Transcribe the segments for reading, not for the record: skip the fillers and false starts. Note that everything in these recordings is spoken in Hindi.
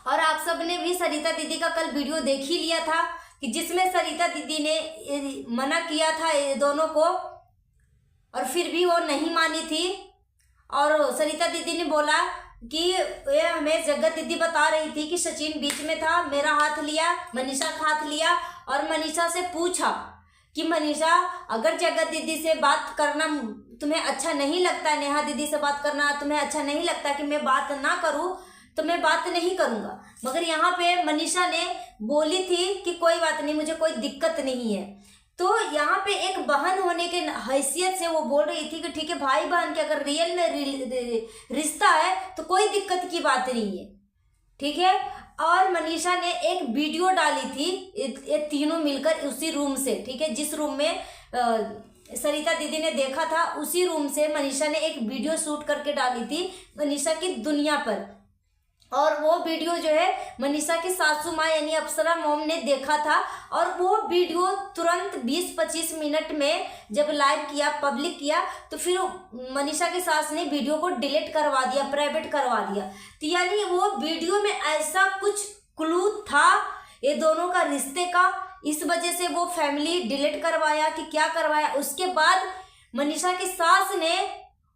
और आप सब ने भी सरिता दीदी का कल वीडियो देख ही लिया था कि जिसमें सरिता दीदी ने मना किया था ये दोनों को, और फिर भी वो नहीं मानी थी। और सरिता दीदी ने बोला कि ये हमें जगत दीदी बता रही थी कि सचिन बीच में था, मेरा हाथ लिया, मनीषा का हाथ लिया और मनीषा से पूछा कि मनीषा अगर जगत दीदी से बात करना तुम्हें अच्छा नहीं लगता, नेहा दीदी से बात करना तुम्हें अच्छा नहीं लगता कि मैं बात ना करूं, तो मैं बात नहीं करूंगा। मगर यहाँ पे मनीषा ने बोली थी कि कोई बात नहीं, मुझे कोई दिक्कत नहीं है। तो यहाँ पे एक बहन होने के हैसियत से वो बोल रही थी कि ठीक है भाई बहन के अगर रियल में रिश्ता है तो कोई दिक्कत की बात नहीं है, ठीक है। और मनीषा ने एक वीडियो डाली थी ये तीनों मिलकर उसी रूम से, ठीक है, जिस रूम में सरिता दीदी ने देखा था उसी रूम से मनीषा ने एक वीडियो शूट करके डाली थी मनीषा की दुनिया पर। और वो वीडियो जो है मनीषा की सासू माँ यानी अप्सरा मॉम ने देखा था, और वो वीडियो तुरंत 20-25 मिनट में जब लाइव किया, पब्लिक किया, तो फिर मनीषा की सास ने वीडियो को डिलीट करवा दिया, प्राइवेट करवा दिया। तो यानी वो वीडियो में ऐसा कुछ क्लू था ये दोनों का रिश्ते का, इस वजह से वो फैमिली डिलीट करवाया कि क्या करवाया। उसके बाद मनीषा की सास ने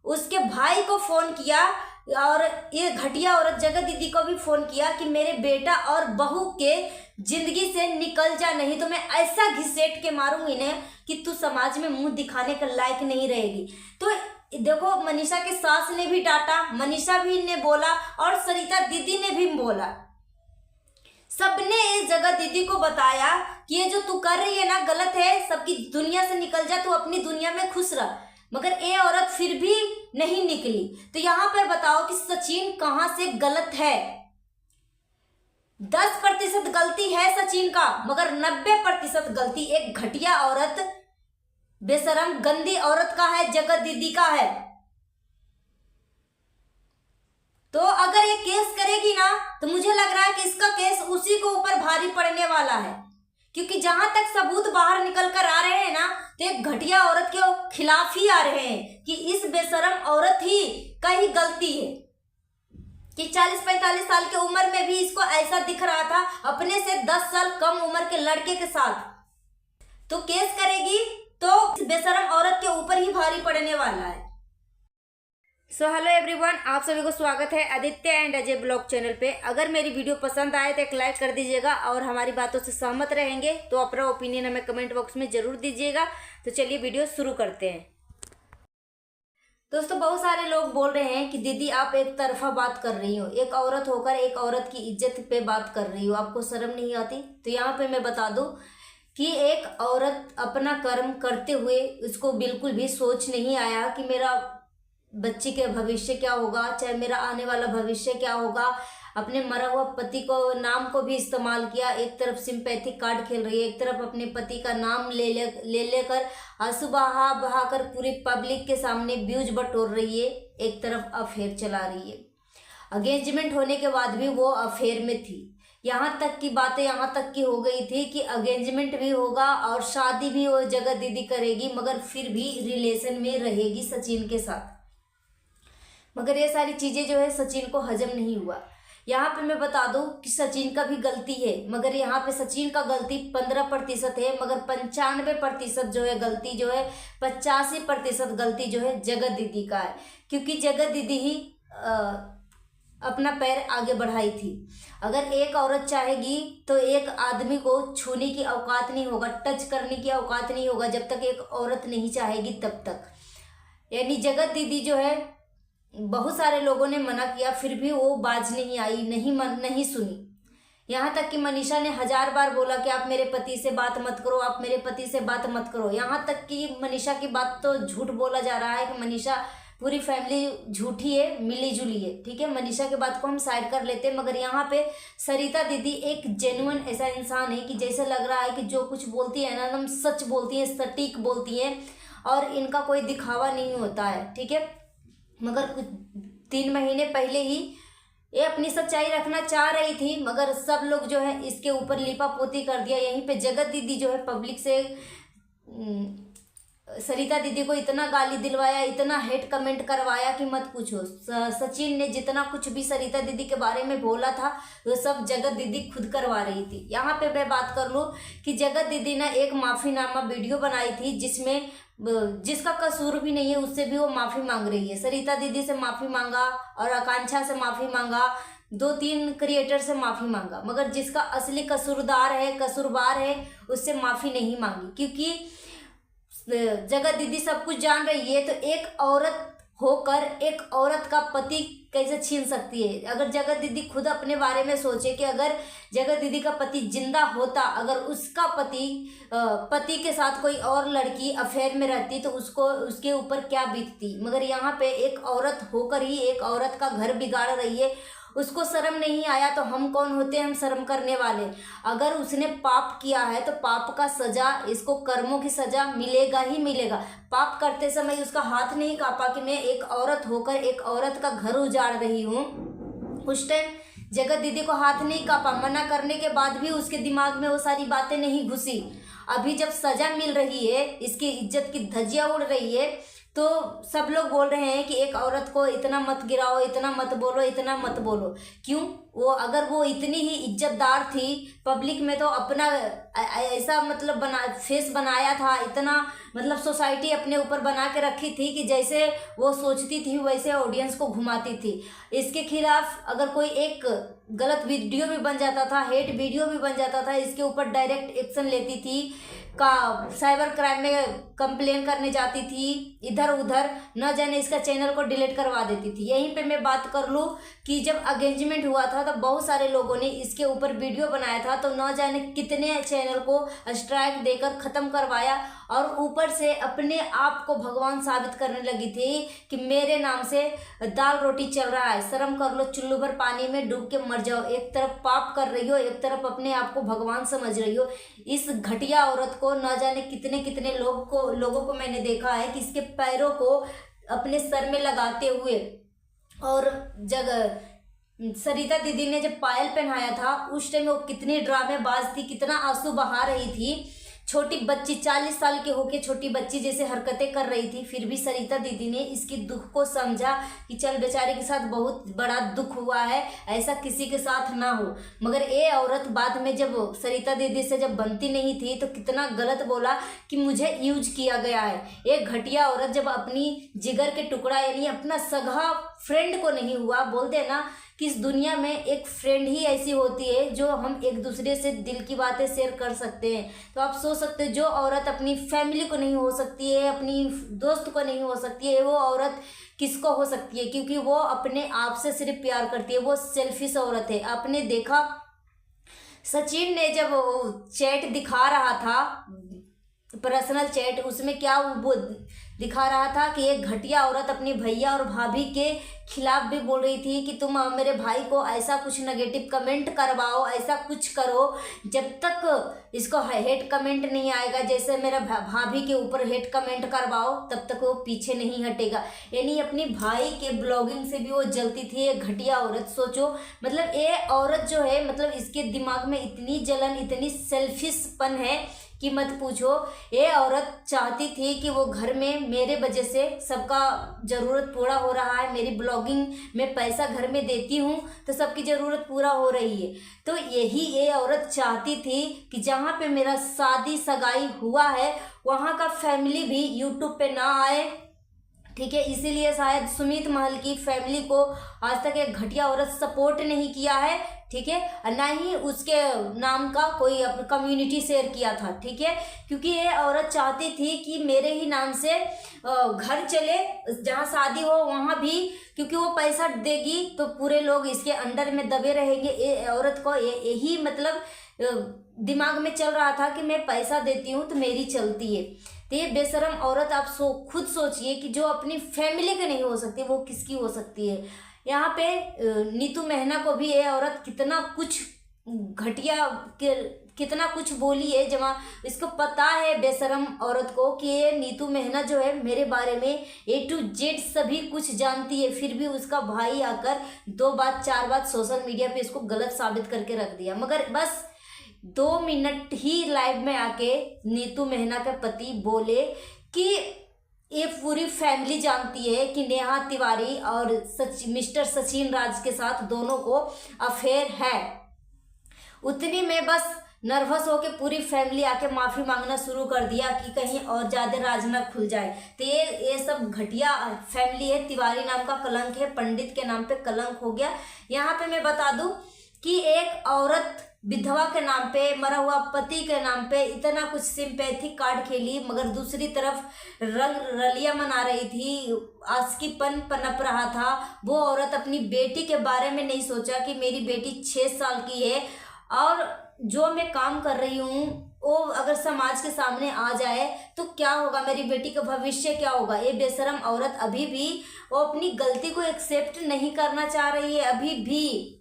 उसके भाई को फोन किया और ये घटिया औरत जगत दीदी को भी फोन किया कि मेरे बेटा और बहू के जिंदगी से निकल जा, नहीं तो मैं ऐसा घिसेट के मारूंगी इन्हें कि तू समाज में मुंह दिखाने के लायक नहीं रहेगी। तो देखो मनीषा के सास ने भी डांटा, मनीषा भी ने बोला और सरिता दीदी ने भी बोला, सबने इस जगत दीदी को बताया कि ये जो तू कर रही है ना गलत है, सबकी दुनिया से निकल जा, तू अपनी दुनिया में खुश रह। मगर ये औरत फिर भी नहीं निकली। तो यहाँ पर बताओ कि सचिन कहाँ से गलत है। 10% गलती है सचिन का, मगर 90% गलती एक घटिया औरत, बेशरम गंदी औरत का है, जगत दीदी का है। तो अगर ये केस करेगी ना तो मुझे लग रहा है कि इसका केस उसी को ऊपर भारी पड़ने वाला है, क्योंकि जहां तक सबूत बाहर निकल कर आ रहे हैं ना तो एक घटिया औरत के खिलाफ ही आ रहे हैं कि इस बेशरम औरत ही का ही गलती है कि 40-45 साल की उम्र में भी इसको ऐसा दिख रहा था अपने से 10 साल कम उम्र के लड़के के साथ। तो केस करेगी तो इस बेशरम औरत के ऊपर ही भारी पड़ने वाला है। सो हेलो एवरीवन, आप सभी को स्वागत है Aditya and Ajay blog channel पे। अगर मेरी वीडियो पसंद आए तो एक लाइक कर दीजिएगा और हमारी बातों से सहमत रहेंगे तो अपना ओपिनियन हमें कमेंट बॉक्स में जरूर दीजिएगा। तो चलिए वीडियो शुरू करते हैं। दोस्तों, बहुत सारे लोग बोल रहे हैं कि दीदी आप एक तरफा बात कर रही हो, एक औरत होकर एक औरत की इज्जत पे बात कर रही हो, आपको शर्म नहीं आती। तो यहाँ पे मैं बता दूं कि एक औरत अपना कर्म करते हुए उसको बिल्कुल भी सोच नहीं आया कि मेरा बच्ची के भविष्य क्या होगा, चाहे मेरा आने वाला भविष्य क्या होगा। अपने मरा हुआ पति को नाम को भी इस्तेमाल किया, एक तरफ सिंपैथी कार्ड खेल रही है, एक तरफ अपने पति का नाम ले लेकर आंसू बहा कर पूरी पब्लिक के सामने व्यूज बटोर रही है, एक तरफ अफेयर चला रही है। अगेंजमेंट होने के बाद भी वो अफेयर में थी। यहाँ तक की बातें यहाँ तक की हो गई थी कि अगेंजमेंट भी होगा और शादी भी वो जगत दीदी करेगी, मगर फिर भी रिलेशन में रहेगी सचिन के साथ। मगर ये सारी चीजें जो है सचिन को हजम नहीं हुआ। यहाँ पे मैं बता दूं कि सचिन का भी गलती है, मगर यहाँ पे सचिन का गलती 15% है, मगर 95% जो है गलती जो है 85% गलती जो है जगत दीदी का है, क्योंकि जगत दीदी ही अपना पैर आगे बढ़ाई थी। अगर एक औरत चाहेगी तो एक आदमी को छूने की औकात नहीं होगा, टच करने की औकात नहीं होगा जब तक एक औरत नहीं चाहेगी तब तक। यानी जगत दीदी जो है बहुत सारे लोगों ने मना किया फिर भी वो बाज नहीं आई, नहीं सुनी। यहाँ तक कि मनीषा ने 1000 बार बोला कि आप मेरे पति से बात मत करो, आप मेरे पति से बात मत करो। यहाँ तक कि मनीषा की बात तो झूठ बोला जा रहा है कि मनीषा पूरी फैमिली झूठी है, मिली जुली है, ठीक है। मनीषा के बात को हम साइड कर लेते हैं, मगर यहाँ पे सरिता दीदी एक जेन्युइन ऐसा इंसान है कि जैसे लग रहा है कि जो कुछ बोलती है ना एकदम सच बोलती है, सटीक बोलती है और इनका कोई दिखावा नहीं होता है, ठीक है। मगर कुछ 3 महीने पहले ही ये अपनी सच्चाई रखना चाह रही थी, मगर सब लोग जो है इसके ऊपर लिपापोती कर दिया। यहीं पे जगत दीदी जो है पब्लिक से सरिता दीदी को इतना गाली दिलवाया, इतना हेट कमेंट करवाया कि मत पूछो। सचिन ने जितना कुछ भी सरिता दीदी के बारे में बोला था वो सब जगत दीदी खुद करवा रही थी। यहाँ पे मैं बात कर लूँ कि जगत दीदी ने एक माफ़ीनामा वीडियो बनाई थी जिसमें जिसका कसूर भी नहीं है उससे भी वो माफ़ी मांग रही है। सरिता दीदी से माफ़ी मांगा और आकांक्षा से माफ़ी मांगा, 2-3 क्रिएटर से माफ़ी मांगा, मगर जिसका असली कसूरवार है उससे माफ़ी नहीं मांगी। क्योंकि जगत दीदी सब कुछ जान रही है, तो एक औरत होकर एक औरत का पति कैसे छीन सकती है। अगर जगत दीदी खुद अपने बारे में सोचे कि अगर जगत दीदी का पति जिंदा होता, अगर उसका पति के साथ कोई और लड़की अफेयर में रहती तो उसके ऊपर क्या बीतती। मगर यहाँ पे एक औरत होकर ही एक औरत का घर बिगाड़ रही है। उसको शर्म नहीं आया तो हम कौन होते हैं हम शर्म करने वाले। अगर उसने पाप किया है तो पाप का सजा, इसको कर्मों की सजा मिलेगा ही मिलेगा। पाप करते समय उसका हाथ नहीं कांपा कि मैं एक औरत होकर एक औरत का घर उजाड़ रही हूँ। उस टाइम जगत दीदी को हाथ नहीं कांपा, मना करने के बाद भी उसके दिमाग में वो सारी बातें नहीं घुसी। अभी जब सजा मिल रही है, इसकी इज्जत की धज्जियां उड़ रही है, तो सब लोग बोल रहे हैं कि एक औरत को इतना मत गिराओ, इतना मत बोलो, इतना मत बोलो। क्यों? वो अगर वो इतनी ही इज्जतदार थी, पब्लिक में तो अपना ऐसा मतलब फेस बनाया था, इतना मतलब सोसाइटी अपने ऊपर बना के रखी थी कि जैसे वो सोचती थी वैसे ऑडियंस को घुमाती थी। इसके खिलाफ अगर कोई एक गलत वीडियो भी बन जाता था, हेट वीडियो भी बन जाता था, इसके ऊपर डायरेक्ट एक्शन लेती थी, साइबर क्राइम में कंप्लेन करने जाती थी, इधर उधर न जाने इसका चैनल को डिलीट करवा देती थी। यहीं पे मैं बात कर लूँ कि जब एंगेजमेंट हुआ था तो बहुत सारे लोगों ने इसके ऊपर वीडियो बनाया था, तो न जाने कितने चैनल को स्ट्राइक देकर ख़त्म करवाया, और ऊपर से अपने आप को भगवान साबित करने लगी थी कि मेरे नाम से दाल रोटी चल रहा है। शर्म कर लो, चुल्लू भर पानी में डूब के मर जाओ। एक तरफ पाप कर रही हो, एक तरफ अपने आप को भगवान समझ रही हो। इस घटिया औरत को न जाने कितने कितने लोगों को मैंने देखा है कि इसके पैरों को अपने सर में लगाते हुए, और सरिता दीदी ने जब पायल पहनाया था उस टाइम वो कितनी ड्रामेबाज थी, कितना आंसू बहा रही थी। छोटी बच्ची 40 साल की होके छोटी बच्ची जैसे हरकतें कर रही थी, फिर भी सरिता दीदी ने इसकी दुख को समझा कि चल बेचारे के साथ बहुत बड़ा दुख हुआ है, ऐसा किसी के साथ ना हो। मगर ये औरत बाद में जब सरिता दीदी से जब बनती नहीं थी तो कितना गलत बोला कि मुझे यूज किया गया है। एक घटिया औरत जब अपनी जिगर के टुकड़ा यानी अपना सगा फ्रेंड को नहीं हुआ, बोलते ना कि इस दुनिया में एक फ्रेंड ही ऐसी होती है जो हम एक दूसरे से दिल की बातें शेयर कर सकते हैं। तो आप सोच सकते हो जो औरत अपनी फैमिली को नहीं हो सकती है, अपनी दोस्त को नहीं हो सकती है, वो औरत किसको हो सकती है? क्योंकि वो अपने आप से सिर्फ प्यार करती है, वो सेल्फिश औरत है। आपने देखा सचिन ने जब चैट दिखा रहा था, पर्सनल चैट, उसमें क्या वो दिखा रहा था कि एक घटिया औरत अपनी भैया और भाभी के खिलाफ भी बोल रही थी कि तुम मेरे भाई को ऐसा कुछ नेगेटिव कमेंट करवाओ, ऐसा कुछ करो। जब तक इसको हेट कमेंट नहीं आएगा, जैसे मेरा भाभी के ऊपर हेट कमेंट करवाओ, तब तक वो पीछे नहीं हटेगा। यानी अपनी भाई के ब्लॉगिंग से भी वो जलती थी, एक घटिया औरत। सोचो मतलब ये औरत जो है, मतलब इसके दिमाग में इतनी जलन, इतनी सेल्फिशपन है कि मत पूछो। ये औरत चाहती थी कि वो घर में मेरे वजह से सबका ज़रूरत पूरा हो रहा है, मेरी ब्लॉगिंग में पैसा घर में देती हूँ तो सबकी ज़रूरत पूरा हो रही है। तो यही ये औरत चाहती थी कि जहाँ पे मेरा शादी सगाई हुआ है वहाँ का फैमिली भी यूट्यूब पे ना आए, ठीक है। इसीलिए शायद सुमित महल की फैमिली को आज तक एक घटिया औरत सपोर्ट नहीं किया है, ठीक है, और ना ही उसके नाम का कोई कम्युनिटी शेयर किया था, ठीक है। क्योंकि ये औरत चाहती थी कि मेरे ही नाम से घर चले, जहाँ शादी हो वहाँ भी, क्योंकि वो पैसा देगी तो पूरे लोग इसके अंडर में दबे रहेंगे। ये औरत को यही मतलब दिमाग में चल रहा था कि मैं पैसा देती हूँ तो मेरी चलती है। तो ये बेशरम औरत आप खुद सोचिए कि जो अपनी फैमिली के नहीं हो सकती वो किसकी हो सकती है। यहाँ पे नीतू मेहना को भी ये औरत कितना कुछ घटिया कितना कुछ बोली है, जमा इसको पता है बेशरम औरत को कि ये नीतू मेहना जो है मेरे बारे में A to Z सभी कुछ जानती है, फिर भी उसका भाई आकर 2 बात 4 बात सोशल मीडिया पे इसको गलत साबित करके रख दिया। मगर बस 2 मिनट ही लाइव में आके नीतू मेहना के पति बोले कि ये पूरी फैमिली जानती है कि नेहा तिवारी और मिस्टर सचिन राज के साथ दोनों को अफेयर है। उतनी में बस नर्वस होके पूरी फैमिली आके माफ़ी मांगना शुरू कर दिया कि कहीं और ज़्यादा राज ना खुल जाए। तो ये सब घटिया फैमिली है। तिवारी नाम का कलंक है, पंडित के नाम पे कलंक हो गया। यहाँ पे मैं बता दूं कि एक औरत विधवा के नाम पे, मरा हुआ पति के नाम पे इतना कुछ सिंपैथी कार्ड खेली, मगर दूसरी तरफ रंग रलिया मना रही थी, आशिकीपन पनप रहा था। वो औरत अपनी बेटी के बारे में नहीं सोचा कि मेरी बेटी 6 साल की है और जो मैं काम कर रही हूँ वो अगर समाज के सामने आ जाए तो क्या होगा, मेरी बेटी का भविष्य क्या होगा। ये बेशरम औरत अभी भी वो अपनी गलती को एक्सेप्ट नहीं करना चाह रही है अभी भी।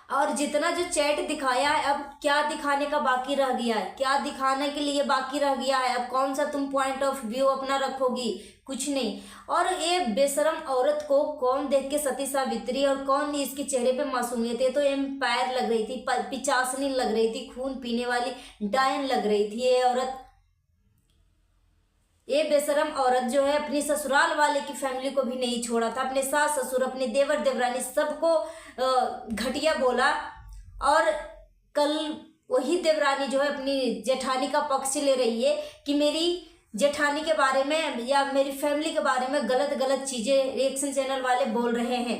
और जितना जो चैट दिखाया है, अब क्या दिखाने का बाकी रह गया है, क्या दिखाने के लिए बाकी रह गया है, अब कौन सा तुम पॉइंट ऑफ व्यू अपना रखोगी, कुछ नहीं। और ये बेशरम औरत को कौन देख के सती सावित्री और कौन इसके चेहरे पे मासूमियत है, तो एम्पायर लग रही थी, पिचासनी लग रही थी, खून पीने वाली डायन लग रही थी ये औरत। ये बेशरम औरत जो है अपनी ससुराल वाले की फैमिली को भी नहीं छोड़ा था, अपने सास ससुर, अपने देवर देवरानी सबको घटिया बोला। और कल वही देवरानी जो है अपनी जेठानी का पक्ष ले रही है कि मेरी जेठानी के बारे में या मेरी फैमिली के बारे में गलत गलत चीज़ें रिएक्शन चैनल वाले बोल रहे हैं।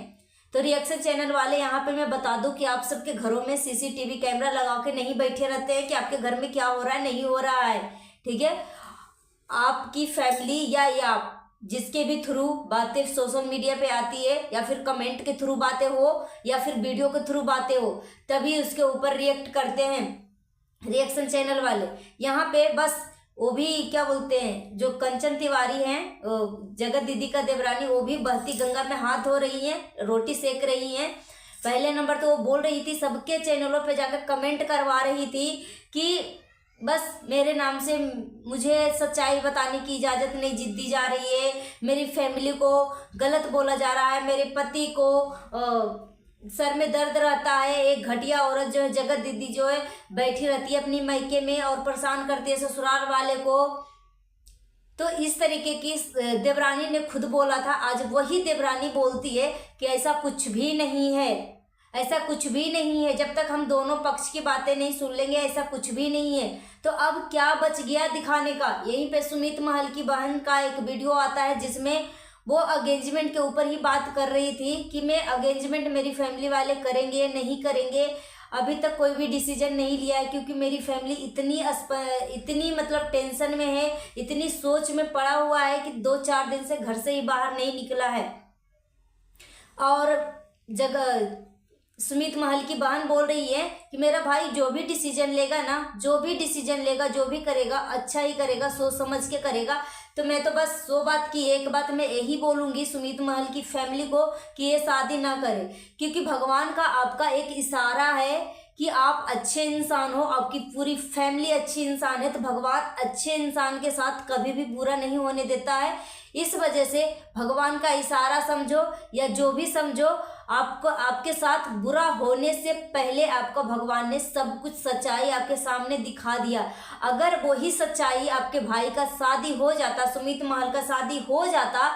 तो रिएक्शन चैनल वाले यहाँ पे मैं बता दूं कि आप सबके घरों में सीसीटीवी कैमरा लगा के नहीं बैठे रहते हैं कि आपके घर में क्या हो रहा है नहीं हो रहा है, ठीक है। आपकी फैमिली या जिसके भी थ्रू बातें सोशल मीडिया पे आती है या फिर कमेंट के थ्रू बातें हो या फिर वीडियो के थ्रू बातें हो, तभी उसके ऊपर रिएक्ट करते हैं रिएक्शन चैनल वाले। यहाँ पे बस वो भी क्या बोलते हैं, जो कंचन तिवारी हैं, जगत दीदी का देवरानी, वो भी बहती गंगा में हाथ धो रही हैं, रोटी सेक रही हैं। पहले नंबर तो वो बोल रही थी, सबके चैनलों पे जाकर कमेंट करवा रही थी कि बस मेरे नाम से मुझे सच्चाई बताने की इजाज़त नहीं दी जा रही है, मेरी फैमिली को गलत बोला जा रहा है, मेरे पति को सर में दर्द रहता है। एक घटिया औरत जो है जगत दीदी जो है बैठी रहती है अपनी मायके में और परेशान करती है ससुराल वाले को। तो इस तरीके की देवरानी ने खुद बोला था, आज वही देवरानी बोलती है कि ऐसा कुछ भी नहीं है, ऐसा कुछ भी नहीं है। जब तक हम दोनों पक्ष की बातें नहीं सुन लेंगे ऐसा कुछ भी नहीं है। तो अब क्या बच गया दिखाने का। यहीं पे सुमित महल की बहन का एक वीडियो आता है जिसमें वो अगेंजमेंट के ऊपर ही बात कर रही थी कि मैं अगेंजमेंट मेरी फैमिली वाले करेंगे नहीं करेंगे, अभी तक कोई भी डिसीजन नहीं लिया है क्योंकि मेरी फैमिली इतनी मतलब टेंशन में है, इतनी सोच में पड़ा हुआ है कि 2-4 दिन से घर से ही बाहर नहीं निकला है। और सुमित महल की बहन बोल रही है कि मेरा भाई जो भी डिसीजन लेगा ना, जो भी डिसीजन लेगा, जो भी करेगा अच्छा ही करेगा, सोच समझ के करेगा। तो मैं तो बस 100 बात की एक बात मैं यही बोलूँगी सुमित महल की फैमिली को कि ये शादी ना करे, क्योंकि भगवान का आपका एक इशारा है कि आप अच्छे इंसान हो, आपकी पूरी फैमिली अच्छी इंसान है, तो भगवान अच्छे इंसान के साथ कभी भी बुरा नहीं होने देता है। इस वजह से भगवान का इशारा समझो या जो भी समझो, आपको आपके साथ बुरा होने से पहले आपको भगवान ने सब कुछ सच्चाई आपके सामने दिखा दिया। अगर वही सच्चाई आपके भाई का शादी हो जाता, सुमित महल का शादी हो जाता,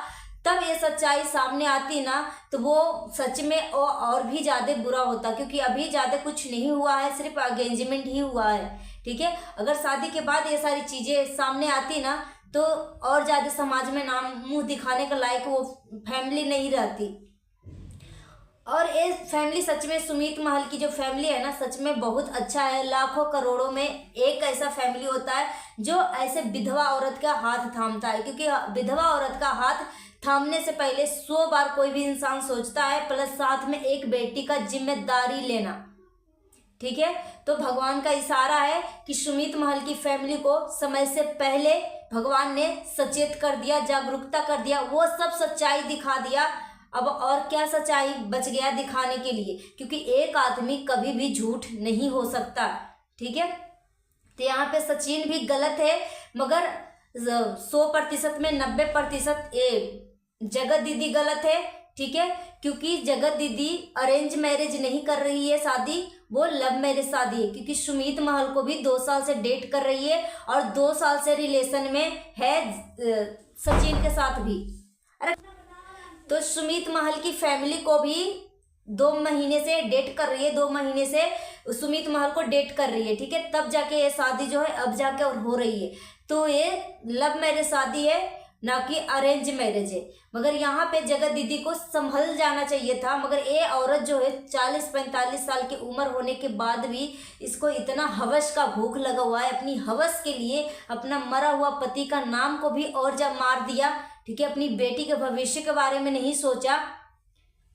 तब ये सच्चाई सामने आती ना, तो वो सच में और भी ज़्यादा बुरा होता, क्योंकि अभी ज़्यादा कुछ नहीं हुआ है, सिर्फ एंगेजमेंट ही हुआ है, ठीक है। अगर शादी के बाद ये सारी चीज़ें सामने आती ना, तो और ज़्यादा समाज में नाम मुंह दिखाने का लायक वो फैमिली नहीं रहती। और ये फैमिली सच में सुमित महल की जो फैमिली है ना, सच में बहुत अच्छा है। लाखों करोड़ों में एक ऐसा फैमिली होता है जो ऐसे विधवा औरत का हाथ थामता है, क्योंकि विधवा औरत का हाथ थामने से पहले 100 बार कोई भी इंसान सोचता है, प्लस साथ में एक बेटी का जिम्मेदारी लेना, ठीक है। तो भगवान का इशारा है कि सुमित महल की फैमिली को समय से पहले भगवान ने सचेत कर दिया, जागरूकता कर दिया, वो सब सच्चाई दिखा दिया। अब और क्या सच्चाई बच गया दिखाने के लिए, क्योंकि एक आदमी कभी भी झूठ नहीं हो सकता, ठीक है। तो यहाँ पे सचिन भी गलत है, मगर 100% में 90% ये जगत दीदी गलत है, ठीक है। क्योंकि जगत दीदी अरेंज मैरिज नहीं कर रही है शादी, वो लव मैरिज शादी है, क्योंकि सुमित महल को भी 2 साल से डेट कर रही है और 2 साल से रिलेशन में है सचिन के साथ भी। अरे तो सुमित महल की फैमिली को भी 2 महीने से डेट कर रही है, 2 महीने से सुमित महल को डेट कर रही है, ठीक है। तब जाके ये शादी जो है अब जाके और हो रही है। तो ये लव मैरिज शादी है, ना कि अरेंज मैरिज है। मगर यहाँ पे जगत दीदी को संभल जाना चाहिए था। मगर ये औरत जो है 40-45 साल की उम्र होने के बाद भी इसको इतना हवस का भूख लगा हुआ है, अपनी हवस के लिए अपना मरा हुआ पति का नाम को भी और जब मार दिया, ठीक है। अपनी बेटी के भविष्य के बारे में नहीं सोचा।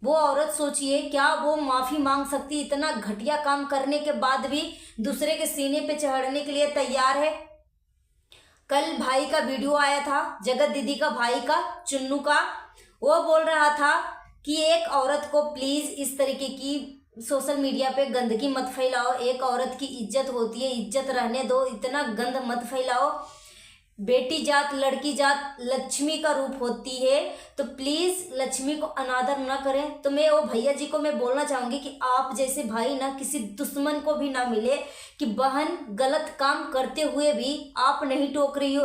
वो औरत सोचिए क्या वो माफ़ी मांग सकती, इतना घटिया काम करने के बाद भी दूसरे के सीने पे चढ़ने के लिए तैयार है। कल भाई का वीडियो आया था, जगत दीदी का भाई का, चुन्नू का। वो बोल रहा था कि एक औरत को प्लीज़ इस तरीके की सोशल मीडिया पे गंदगी मत फैलाओ, एक औरत की इज्जत होती है, इज्जत रहने दो, इतना गंद मत फैलाओ। बेटी जात, लड़की जात लक्ष्मी का रूप होती है, तो प्लीज़ लक्ष्मी को अनादर ना करें। तो मैं वो भैया जी को मैं बोलना चाहूँगी कि आप जैसे भाई ना किसी दुश्मन को भी ना मिले, कि बहन गलत काम करते हुए भी आप नहीं टोक रही हो।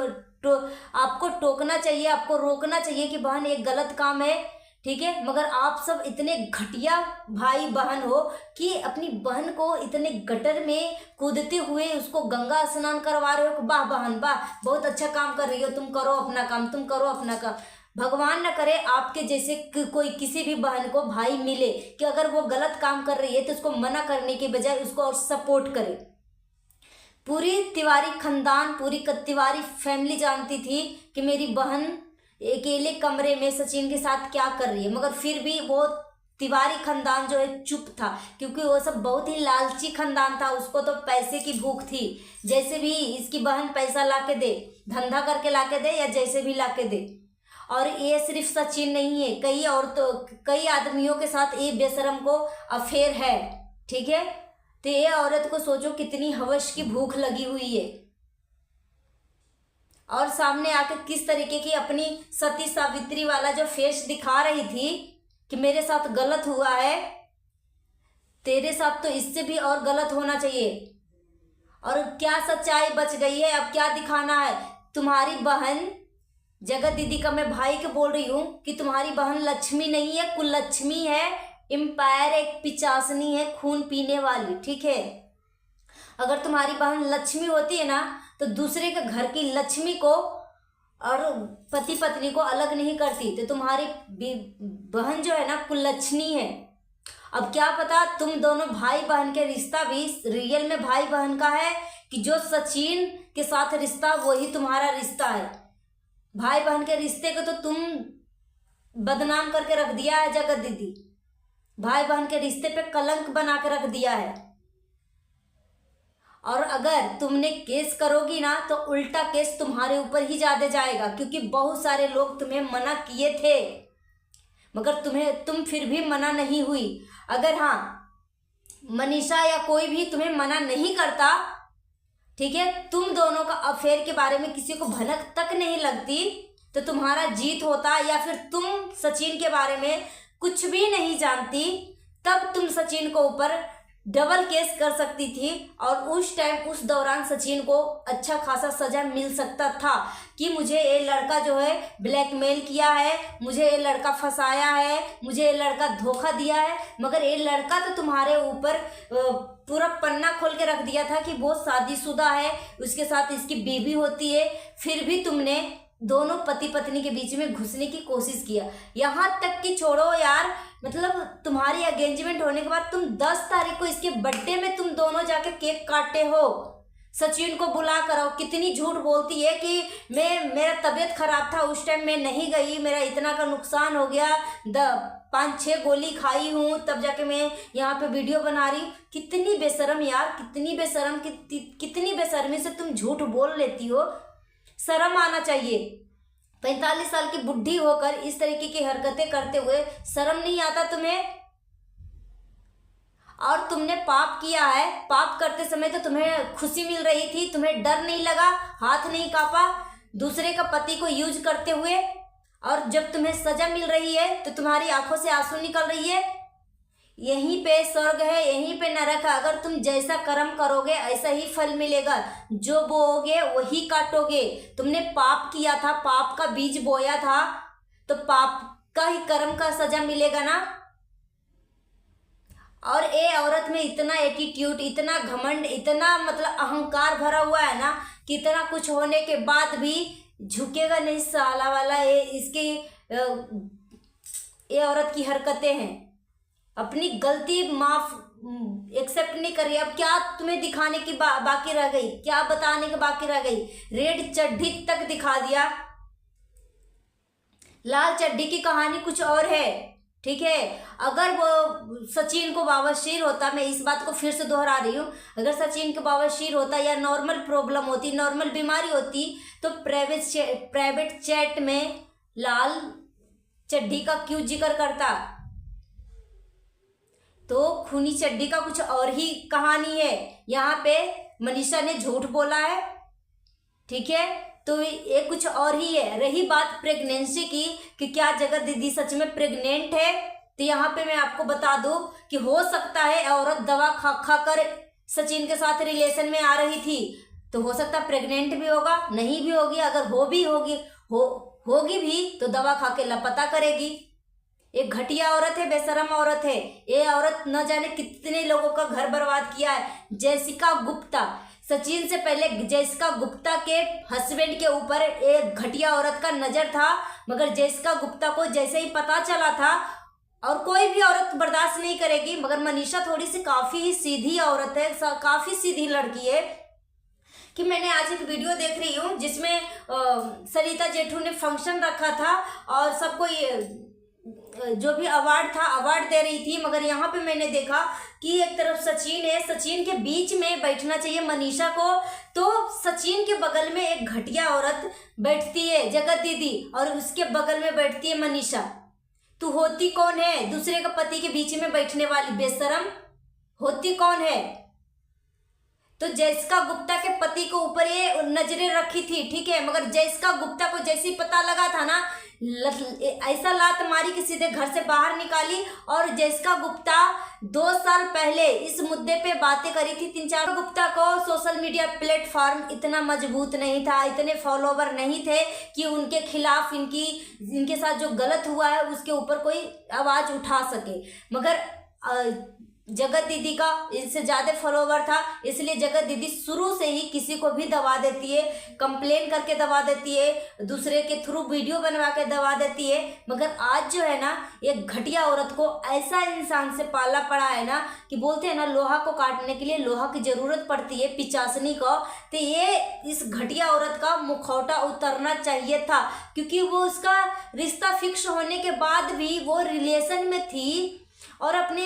आपको टोकना चाहिए, आपको रोकना चाहिए कि बहन एक गलत काम है, ठीक है। मगर आप सब इतने घटिया भाई बहन हो कि अपनी बहन को इतने गटर में कूदते हुए उसको गंगा स्नान करवा रहे हो। वाह बहन वाह, बहुत अच्छा काम कर रही हो, तुम करो अपना काम, तुम करो अपना काम। भगवान न करे आपके जैसे कोई किसी भी बहन को भाई मिले कि अगर वो गलत काम कर रही है तो उसको मना करने के बजाय उसको और सपोर्ट करे। पूरी तिवारी खानदान, पूरी तिवारी फैमिली जानती थी कि मेरी बहन अकेले कमरे में सचिन के साथ क्या कर रही है, मगर फिर भी वो तिवारी खानदान जो है चुप था, क्योंकि वो सब बहुत ही लालची खानदान था। उसको तो पैसे की भूख थी, जैसे भी इसकी बहन पैसा लाके दे, धंधा करके लाके दे या जैसे भी लाके दे। और ये सिर्फ सचिन नहीं है, कई औरतों, कई आदमियों के साथ ये बेशरम को अफेयर है, ठीक है। तो ये औरत को सोचो कितनी हवस की भूख लगी हुई है, और सामने आकर किस तरीके की अपनी सती सावित्री वाला जो फेस दिखा रही थी कि मेरे साथ गलत हुआ है, तेरे साथ तो इससे भी और गलत होना चाहिए। और क्या सच्चाई बच गई है, अब क्या दिखाना है। तुम्हारी बहन जगत दीदी का मैं भाई के बोल रही हूँ कि तुम्हारी बहन लक्ष्मी नहीं है, कुललक्ष्मी है, एम्पायर एक पिचासनी है, खून पीने वाली, ठीक है। अगर तुम्हारी बहन लक्ष्मी होती है ना तो दूसरे के घर की लक्ष्मी को और पति पत्नी को अलग नहीं करती। तो तुम्हारी बहन जो है ना कुललक्ष्मी है। अब क्या पता तुम दोनों भाई बहन के रिश्ता भी रियल में भाई बहन का है कि जो सचिन के साथ रिश्ता वही तुम्हारा रिश्ता है। भाई बहन के रिश्ते को तो तुम बदनाम करके रख दिया है जगत दीदी, भाई बहन के रिश्ते पे कलंक बना के रख दिया है। और अगर तुमने केस करोगी ना तो उल्टा केस तुम्हारे ऊपर ही ज्यादा जाएगा, क्योंकि बहुत सारे लोग तुम्हें मना किए थे मगर तुम फिर भी मना नहीं हुई। अगर हाँ मनीषा या कोई भी तुम्हें मना नहीं करता, ठीक है, तुम दोनों का अफेयर के बारे में किसी को भनक तक नहीं लगती तो तुम्हारा जीत होता, या फिर तुम सचिन के बारे में कुछ भी नहीं जानती तब तुम सचिन को ऊपर डबल केस कर सकती थी। और उस टाइम उस दौरान सचिन को अच्छा खासा सजा मिल सकता था कि मुझे ये लड़का जो है ब्लैकमेल किया है, मुझे ये लड़का फंसाया है, मुझे ये लड़का धोखा दिया है। मगर ये लड़का तो तुम्हारे ऊपर पूरा पन्ना खोल के रख दिया था कि वो शादीशुदा है, उसके साथ इसकी बीवी होती है, फिर भी तुमने दोनों पति पत्नी के बीच में घुसने की कोशिश किया। यहाँ तक कि छोड़ो यार, मतलब तुम्हारी एंगेजमेंट होने के बाद तुम 10 तारीख को इसके बर्थडे में तुम दोनों जाके केक काटे हो, सचिन को बुला कर आओ। कितनी झूठ बोलती है कि मेरा तबीयत खराब था उस टाइम मैं नहीं गई, मेरा इतना का नुकसान हो गया, 5-6 गोली खाई हूँ तब जाके मैं यहाँ पे वीडियो बना रही। कितनी बेशरम यार, कितनी बेशरम, कितनी बेशर्मी से तुम झूठ बोल लेती हो। शर्म आना चाहिए। 45 साल की बुढ़ी होकर इस तरीके की हरकतें करते हुए शर्म नहीं आता तुम्हें। और तुमने पाप किया है, पाप करते समय तो तुम्हें खुशी मिल रही थी, तुम्हें डर नहीं लगा, हाथ नहीं कांपा दूसरे का पति को यूज करते हुए। और जब तुम्हें सजा मिल रही है तो तुम्हारी आंखों से आंसू निकल रही है। यहीं पे स्वर्ग है, यहीं पे नरक है। अगर तुम जैसा कर्म करोगे ऐसा ही फल मिलेगा। जो बोओगे वही काटोगे। तुमने पाप किया था, पाप का बीज बोया था, तो पाप का ही कर्म का सजा मिलेगा ना। और ये औरत में इतना एटीट्यूड, इतना घमंड, इतना मतलब अहंकार भरा हुआ है ना कि इतना कुछ होने के बाद भी झुकेगा नहीं साला वाला। ये औरत की हरकतें हैं। अपनी गलती माफ एक्सेप्ट नहीं कर रही। अब क्या तुम्हें दिखाने की बाकी रह गई, क्या बताने की बाकी रह गई? रेड चड्ढी तक दिखा दिया। लाल चड्ढी की कहानी कुछ और है, ठीक है। अगर वो सचिन को बवासीर होता, मैं इस बात को फिर से दोहरा रही हूँ, अगर सचिन को बवासीर होता या नॉर्मल प्रॉब्लम होती, नॉर्मल बीमारी होती, तो प्राइवेट चैट में लाल चड्ढी का क्यों जिक्र करता? तो खूनी चड्ढी का कुछ और ही कहानी है। यहाँ पे मनीषा ने झूठ बोला है, ठीक है, तो ये कुछ और ही है। रही बात प्रेगनेंसी की कि क्या जगत दीदी सच में प्रेग्नेंट है, तो यहाँ पे मैं आपको बता दूं कि हो सकता है औरत दवा खा खा कर सचिन के साथ रिलेशन में आ रही थी, तो हो सकता है प्रेग्नेंट भी होगा, नहीं भी होगी। अगर होगी भी तो दवा खा के लापता करेगी। एक घटिया औरत है, बेशरम औरत है। ये औरत न जाने कितने लोगों का घर बर्बाद किया है। जैसिका गुप्ता, सचिन से पहले जैसिका गुप्ता के हस्बैंड के ऊपर एक घटिया औरत का नजर था, मगर जैसिका गुप्ता को जैसे ही पता चला था, और कोई भी औरत बर्दाश्त नहीं करेगी, मगर मनीषा थोड़ी सी काफी ही सीधी औरत है, काफी सीधी लड़की है। कि मैंने आज एक वीडियो देख रही हूँ जिसमें सरिता जेठू ने फंक्शन रखा था और सबको जो भी अवार्ड था अवार्ड दे रही थी, मगर यहाँ पे मैंने देखा कि एक तरफ सचिन है, सचिन के बीच में बैठना चाहिए मनीषा को, तो सचिन के बगल में एक घटिया औरत बैठती है जगत दीदी, और उसके बगल में बैठती है मनीषा। तू होती कौन है? दूसरे के पति के बीच में बैठने वाली बेशरम होती कौन है? तो जैसिका गुप्ता के पति को ऊपर ये नजरें रखी थी, ठीक है, मगर जैसिका गुप्ता को जैसे ही पता लगा था ना, ऐसा लात मारी कि सीधे घर से बाहर निकाली। और जैसिका गुप्ता 2 साल पहले इस मुद्दे पे बातें करी थी। 3-4 गुप्ता को सोशल मीडिया प्लेटफॉर्म इतना मजबूत नहीं था, इतने फॉलोवर नहीं थे कि उनके खिलाफ इनके साथ जो गलत हुआ है उसके ऊपर कोई आवाज उठा सके। मगर जगत दीदी का इससे ज्यादा फॉलोवर था, इसलिए जगत दीदी शुरू से ही किसी को भी दबा देती है, कंप्लेन करके दबा देती है, दूसरे के थ्रू वीडियो बनवा के दबा देती है। मगर आज जो है ना, एक घटिया औरत को ऐसा इंसान से पाला पड़ा है ना कि बोलते हैं ना, लोहा को काटने के लिए लोहा की जरूरत पड़ती है, पिचासनी को। तो ये इस घटिया औरत का मुखौटा उतरना चाहिए था, क्योंकि वो उसका रिश्ता फिक्स होने के बाद भी वो रिलेशन में थी और अपने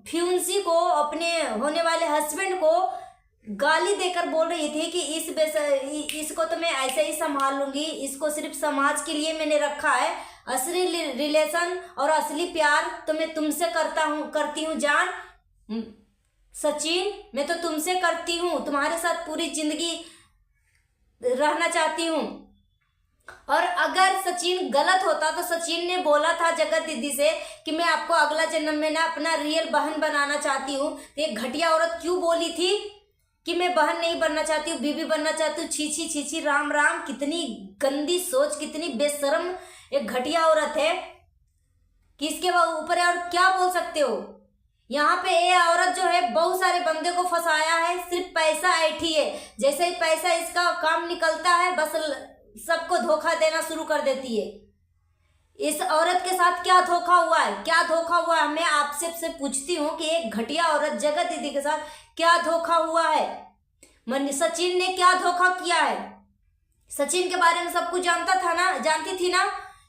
फ्यूंसी को, अपने होने वाले हस्बैंड को गाली देकर बोल रही थी कि इसको तो मैं ऐसे ही संभाल लूंगी, इसको सिर्फ समाज के लिए मैंने रखा है, असली रिलेशन और असली प्यार तो मैं तुमसे करती हूँ जान सचिन, मैं तो तुमसे करती हूँ, तुम्हारे साथ पूरी जिंदगी रहना चाहती हूँ। और अगर सचिन गलत होता तो सचिन ने बोला था जगत दीदी से कि मैं आपको अगला जन्म में ना अपना रियल बहन बनाना चाहती हूँ। तो एक घटिया औरत क्यों बोली थी कि मैं बहन नहीं बनना चाहती हूँ, बीबी बनना चाहती हूँ? छी छी छी छी, राम राम, कितनी गंदी सोच, कितनी बेशरम एक घटिया औरत है कि इसके ऊपर और क्या बोल सकते हो। यहाँ पे ये औरत जो है बहुत सारे बंदे को फंसाया है, सिर्फ पैसा ऐठी है। जैसे ही पैसा इसका काम निकलता है बस सबको धोखा देना शुरू कर देती है। इस औरत के साथ क्या धोखा हुआ है, क्या धोखा हुआ है? मैं आपसे से पूछती हूँ कि एक घटिया औरत जगत दीदी के साथ क्या धोखा हुआ है? सचिन ने क्या धोखा किया है? सचिन के बारे में सब कुछ जानती थी ना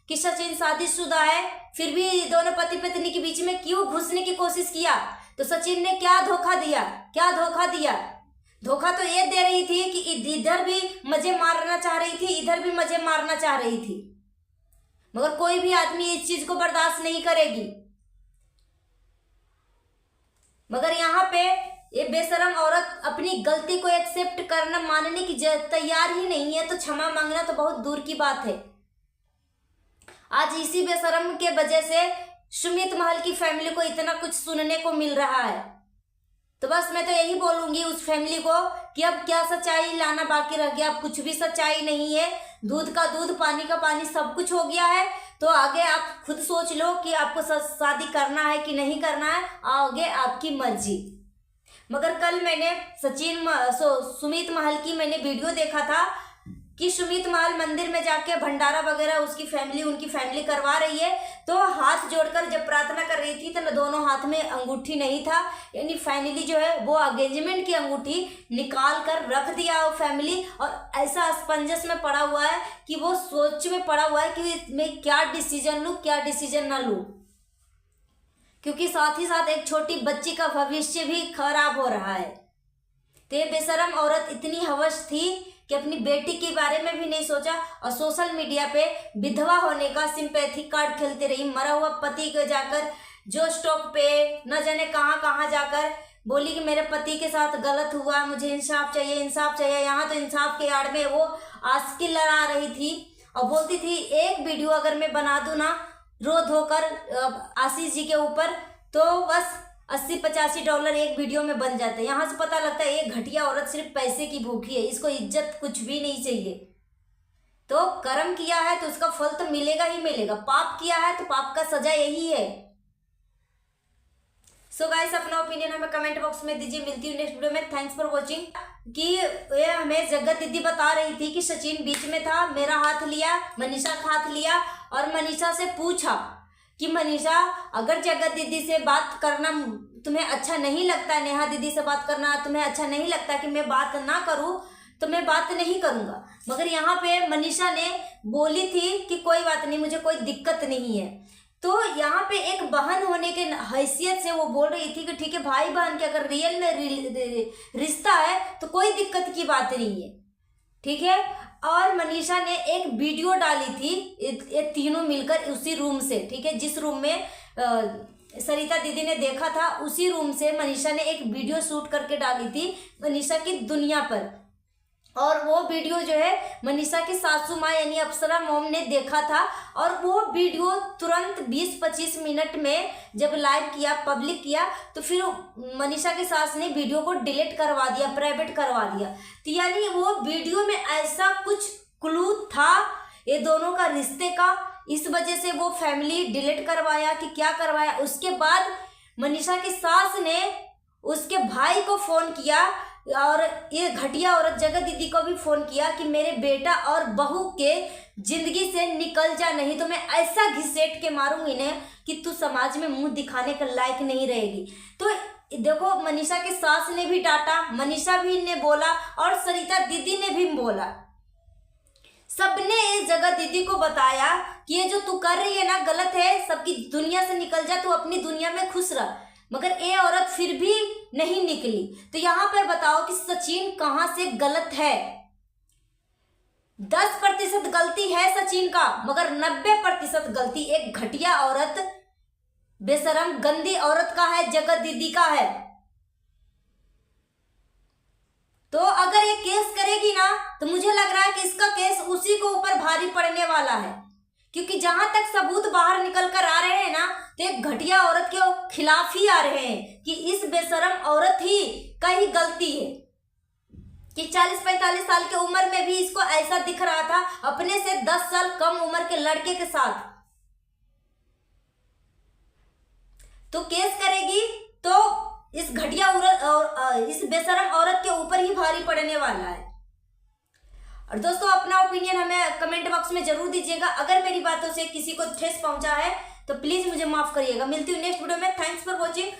कि सचिन शादीशुदा है, फिर भी दोनों पति पत्नी के बीच में क्यों घुसने की कोशिश किया? तो सचिन ने क्या धोखा दिया? क्या धोखा दिया? धोखा तो ये दे रही थी कि इधर भी मजे मारना चाह रही थी, इधर भी मजे मारना चाह रही थी, मगर कोई भी आदमी इस चीज को बर्दाश्त नहीं करेगी। मगर यहाँ पे ये बेशरम औरत अपनी गलती को एक्सेप्ट करना, मानने की तैयार ही नहीं है, तो क्षमा मांगना तो बहुत दूर की बात है। आज इसी बेशरम के वजह से सुमित महल की फैमिली को इतना कुछ सुनने को मिल रहा है। तो बस मैं तो यही बोलूंगी उस फैमिली को कि अब क्या सच्चाई लाना बाकी रह गया। अब कुछ भी सच्चाई नहीं है, दूध का दूध पानी का पानी सब कुछ हो गया है। तो आगे आप खुद सोच लो कि आपको शादी करना है कि नहीं करना है, आगे आपकी मर्जी। मगर कल मैंने सुमित महल की मैंने वीडियो देखा था कि सुमित महल मंदिर में जाके भंडारा वगैरह उनकी फैमिली करवा रही है। तो हाथ जोड़कर जब प्रार्थना कर रही थी तो दोनों हाथ में अंगूठी नहीं था, यानी फाइनली जो है वो एंगेजमेंट की अंगूठी निकाल कर रख दिया वो फैमिली। और ऐसा असमंजस में पड़ा हुआ है कि वो सोच में पड़ा हुआ है कि मैं क्या डिसीजन लूँ क्या डिसीजन ना लूँ, क्योंकि साथ ही साथ एक छोटी बच्ची का भविष्य भी खराब हो रहा है। तो ये बेशरम औरत इतनी हवस थी कि अपनी बेटी के बारे में भी नहीं सोचा और सोशल मीडिया पे विधवा होने का सिंपैथी कार्ड खेलते रही। मरा हुआ पति को जाकर जो स्टॉक पे न जाने कहाँ कहाँ जाकर बोली कि मेरे पति के साथ गलत हुआ, मुझे इंसाफ चाहिए इंसाफ चाहिए। यहाँ तो इंसाफ के आड़ में वो आस्की लड़ा रही थी और बोलती थी एक वीडियो अगर मैं बना दूँ ना रो धोकर आशीष जी के ऊपर तो बस $80-85 एक वीडियो में बन जाते हैं। यहाँ से पता लगता है ये घटिया औरत सिर्फ पैसे की भूखी है, इसको इज्जत कुछ भी नहीं चाहिए। तो कर्म किया है तो उसका फल तो मिलेगा ही मिलेगा, पाप किया है तो पाप का सजा यही है। सो गाइस अपना ओपिनियन हमें कमेंट बॉक्स में दीजिए। मिलती हूँ नेक्स्ट वीडियो में। Thanks for watching. कि ये हमें जगत दीदी बता रही थी कि सचिन बीच में था, मेरा हाथ लिया, मनीषा का हाथ लिया और मनीषा से पूछा कि मनीषा अगर जगत दीदी से बात करना तुम्हें अच्छा नहीं लगता, नेहा दीदी से बात करना तुम्हें अच्छा नहीं लगता कि मैं बात ना करूं तो मैं बात नहीं करूंगा। मगर यहाँ पे मनीषा ने बोली थी कि कोई बात नहीं, मुझे कोई दिक्कत नहीं है। तो यहाँ पे एक बहन होने के हैसियत से वो बोल रही थी कि ठीक है भाई बहन के अगर रियल में रिश्ता है तो कोई दिक्कत की बात नहीं है, ठीक है। और मनीषा ने एक वीडियो डाली थी ये तीनों मिलकर उसी रूम से, ठीक है, जिस रूम में सरिता दीदी ने देखा था उसी रूम से मनीषा ने एक वीडियो शूट करके डाली थी मनीषा की दुनिया पर। और वो वीडियो जो है मनीषा की सासू माँ यानी अप्सरा मॉम ने देखा था और वो वीडियो तुरंत 20-25 मिनट में जब लाइव किया पब्लिक किया तो फिर मनीषा की सास ने वीडियो को डिलीट करवा दिया, प्राइवेट करवा दिया। तो यानी वो वीडियो में ऐसा कुछ क्लू था ये दोनों का रिश्ते का, इस वजह से वो फैमिली डिलीट करवाया कि क्या करवाया। उसके बाद मनीषा की सास ने उसके भाई को फोन किया और ये घटिया औरत जगत दीदी को भी फोन किया कि मेरे बेटा और बहू के जिंदगी से निकल जा, नहीं तो मैं ऐसा घिसेट के मारूंगी ने कि तू समाज में मुंह दिखाने के लायक नहीं रहेगी। तो देखो मनीषा के सास ने भी डांटा, मनीषा भी ने बोला और सरिता दीदी ने भी बोला, सबने इस जगत दीदी को बताया कि ये जो तू कर रही है ना गलत है, सबकी दुनिया से निकल जा, तू अपनी दुनिया में खुश रह। मगर ये औरत फिर भी नहीं निकली। तो यहाँ पर बताओ कि सचिन कहाँ से गलत है। 10% गलती है सचिन का, मगर 90% गलती एक घटिया औरत बेशरम गंदी औरत का है, जगत दीदी का है। तो अगर ये केस करेगी ना तो मुझे लग रहा है कि इसका केस उसी को ऊपर भारी पड़ने वाला है, क्योंकि जहां तक सबूत बाहर निकल कर आ रहे हैं ना तो एक घटिया औरत के खिलाफ ही आ रहे हैं कि इस बेशरम औरत ही का ही गलती है कि 40-45 साल की उम्र में भी इसको ऐसा दिख रहा था अपने से 10 साल कम उम्र के लड़के के साथ। तो केस करेगी तो इस घटिया औरत और इस बेशरम औरत के ऊपर ही भारी पड़ने वाला है। और दोस्तों अपना ओपिनियन हमें कमेंट बॉक्स में जरूर दीजिएगा। अगर मेरी बातों से किसी को ठेस पहुंचा है तो प्लीज मुझे माफ करिएगा। मिलती हूँ नेक्स्ट वीडियो में। Thanks for watching.